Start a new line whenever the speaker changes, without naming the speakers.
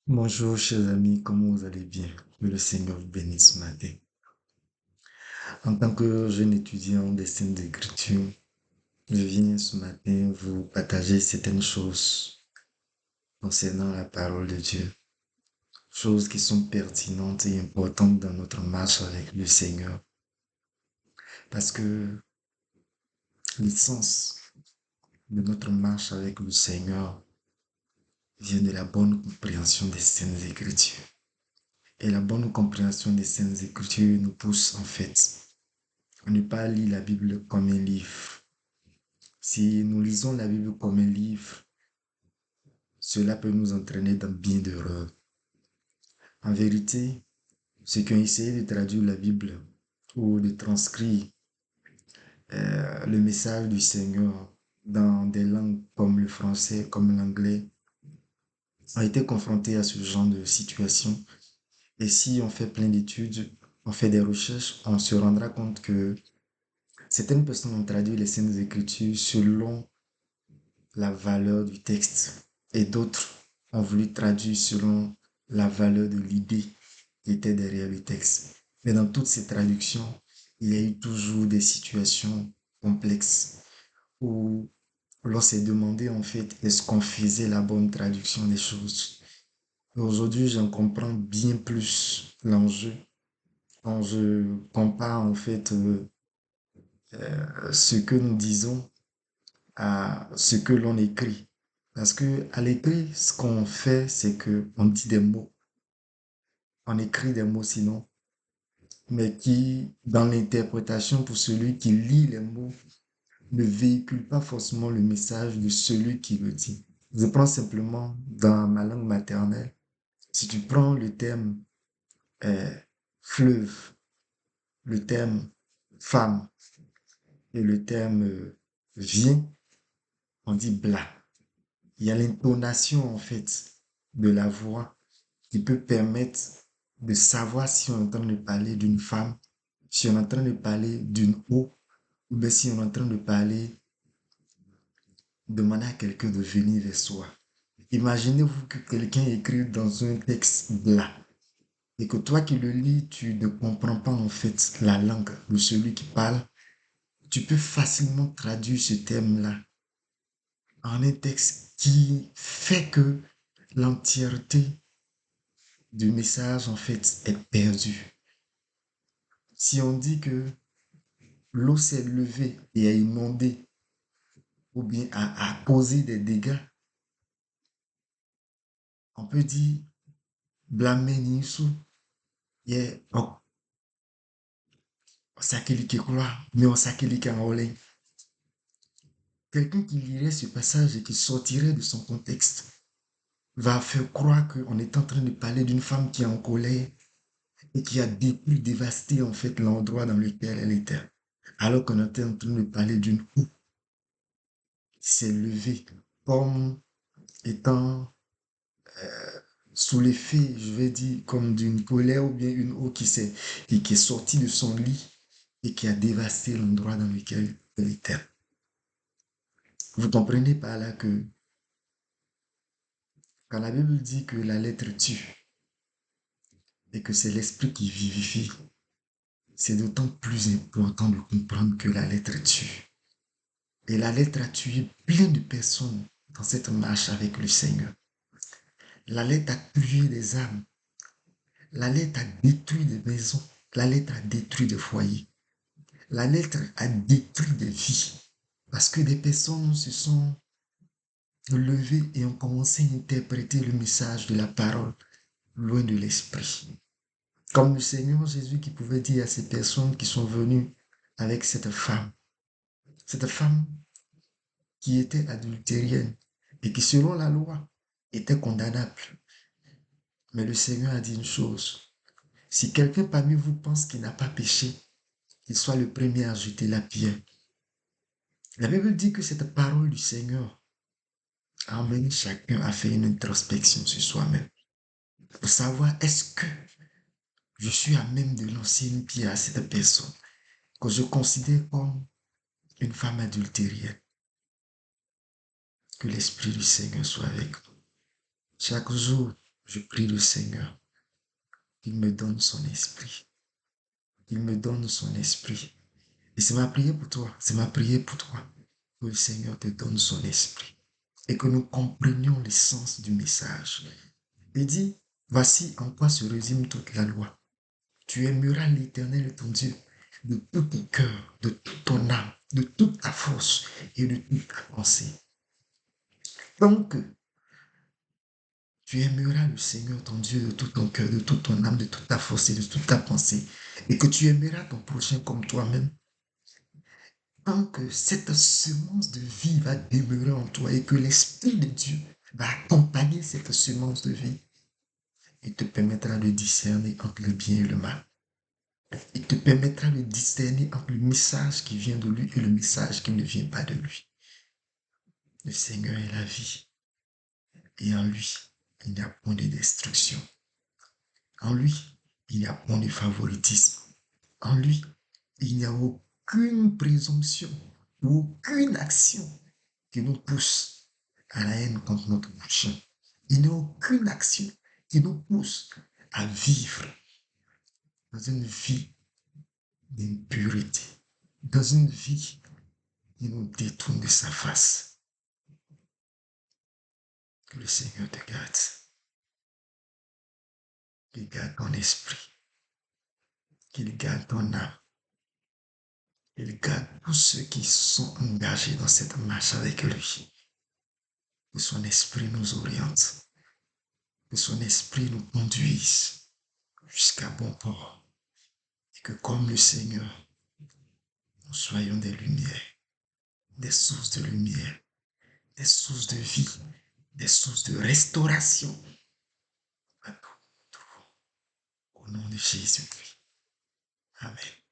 Bonjour, chers amis, comment vous allez bien? Que le Seigneur vous bénisse ce matin. En tant que jeune étudiant des Saintes Écritures, je viens ce matin vous partager certaines choses concernant la parole de Dieu, choses qui sont pertinentes et importantes dans notre marche avec le Seigneur. Parce que l'essence de notre marche avec le Seigneur vient de la bonne compréhension des Saintes Écritures. Et la bonne compréhension des Saintes Écritures nous pousse en fait à ne pas lire la Bible comme un livre. Si nous lisons la Bible comme un livre, cela peut nous entraîner dans bien d'erreurs. En vérité, ceux qui ont essayé de traduire la Bible ou de transcrire le message du Seigneur dans des langues comme le français, comme l'anglais, ont été confrontés à ce genre de situation. Et si on fait plein d'études, on fait des recherches, on se rendra compte que certaines personnes ont traduit les Saintes Écritures selon la valeur du texte et d'autres ont voulu traduire selon la valeur de l'idée qui était derrière le texte. Mais dans toutes ces traductions, il y a eu toujours des situations complexes où l'on s'est demandé en fait est-ce qu'on faisait la bonne traduction des choses. Aujourd'hui, j'en comprends bien plus l'enjeu quand je compare en fait ce que nous disons à ce que l'on écrit. Parce que à l'écrit, ce qu'on fait, c'est que on dit des mots, on écrit des mots sinon, mais qui, dans l'interprétation pour celui qui lit les mots, ne véhicule pas forcément le message de celui qui le dit. Je prends simplement dans ma langue maternelle, si tu prends le terme euh, fleuve, le terme femme et le terme vient, on dit bla. Il y a l'intonation en fait de la voix qui peut permettre de savoir si on est en train de parler d'une femme, si on est en train de parler d'une eau, ou bien si on est en train de parler, demander à quelqu'un de venir vers soi. Imaginez-vous que quelqu'un écrit dans un texte là, et que toi qui le lis, tu ne comprends pas en fait la langue de celui qui parle. Tu peux facilement traduire ce terme-là en un texte qui fait que l'entièreté du message en fait est perdue. Si on dit que l'eau s'est levée et a inondé ou bien a causé des dégâts, on peut dire blâmer Nisu, yeah, Osakeli quoi, mais Osakeli Kaolin. Quelqu'un qui lirait ce passage et qui sortirait de son contexte va faire croire qu'on est en train de parler d'une femme qui est en colère et qui a dévasté en fait l'endroit dans lequel elle était. Alors qu'on était en train de parler d'une eau qui s'est levée comme étant sous l'effet, je vais dire, comme d'une colère ou bien une eau qui est sortie de son lit et qui a dévasté l'endroit dans lequel elle était. Vous comprenez par là que quand la Bible dit que la lettre tue et que c'est l'esprit qui vivifie, c'est d'autant plus important de comprendre que la lettre tue. Et la lettre a tué plein de personnes dans cette marche avec le Seigneur. La lettre a tué des âmes. La lettre a détruit des maisons. La lettre a détruit des foyers. La lettre a détruit des vies. Parce que des personnes se sont levées et ont commencé à interpréter le message de la parole loin de l'esprit. Comme le Seigneur Jésus qui pouvait dire à ces personnes qui sont venues avec cette femme qui était adultérienne et qui selon la loi était condamnable. Mais le Seigneur a dit une chose, si quelqu'un parmi vous pense qu'il n'a pas péché, qu'il soit le premier à jeter la pierre. La Bible dit que cette parole du Seigneur a emmené chacun à faire une introspection sur soi-même pour savoir est-ce que je suis à même de lancer une pierre à cette personne que je considère comme une femme adultérienne. Que l'Esprit du Seigneur soit avec nous chaque jour Je prie le Seigneur qu'il me donne son esprit. Qu'il me donne son esprit. Et c'est ma prière pour toi. C'est ma prière pour toi. Que le Seigneur te donne son esprit. Et que nous comprenions l'essence du message. Il dit, voici en quoi se résume toute la loi. Tu aimeras l'Éternel ton Dieu de tout ton cœur, de toute ton âme, de toute ta force et de toute ta pensée. Donc, tu aimeras le Seigneur ton Dieu de tout ton cœur, de toute ton âme, de toute ta force et de toute ta pensée. Et que tu aimeras ton prochain comme toi-même. Tant que cette semence de vie va demeurer en toi et que l'Esprit de Dieu va accompagner cette semence de vie, il te permettra de discerner entre le bien et le mal. Il te permettra de discerner entre le message qui vient de lui et le message qui ne vient pas de lui. Le Seigneur est la vie. Et en lui, il n'y a point de destruction. En lui, il n'y a point de favoritisme. En lui, il n'y a aucune présomption ou aucune action qui nous pousse à la haine contre notre prochain. Il n'y a aucune action qui nous pousse à vivre dans une vie d'impureté, dans une vie qui nous détourne de sa face. Que le Seigneur te garde. Qu'il garde ton esprit. Qu'il garde ton âme. Qu'il garde tous ceux qui sont engagés dans cette marche avec lui. Que son esprit nous oriente. Que son esprit nous conduise jusqu'à bon port. Et que comme le Seigneur, nous soyons des lumières, des sources de lumière, des sources de vie, des sources de restauration. À tout, au nom de Jésus-Christ. Amen.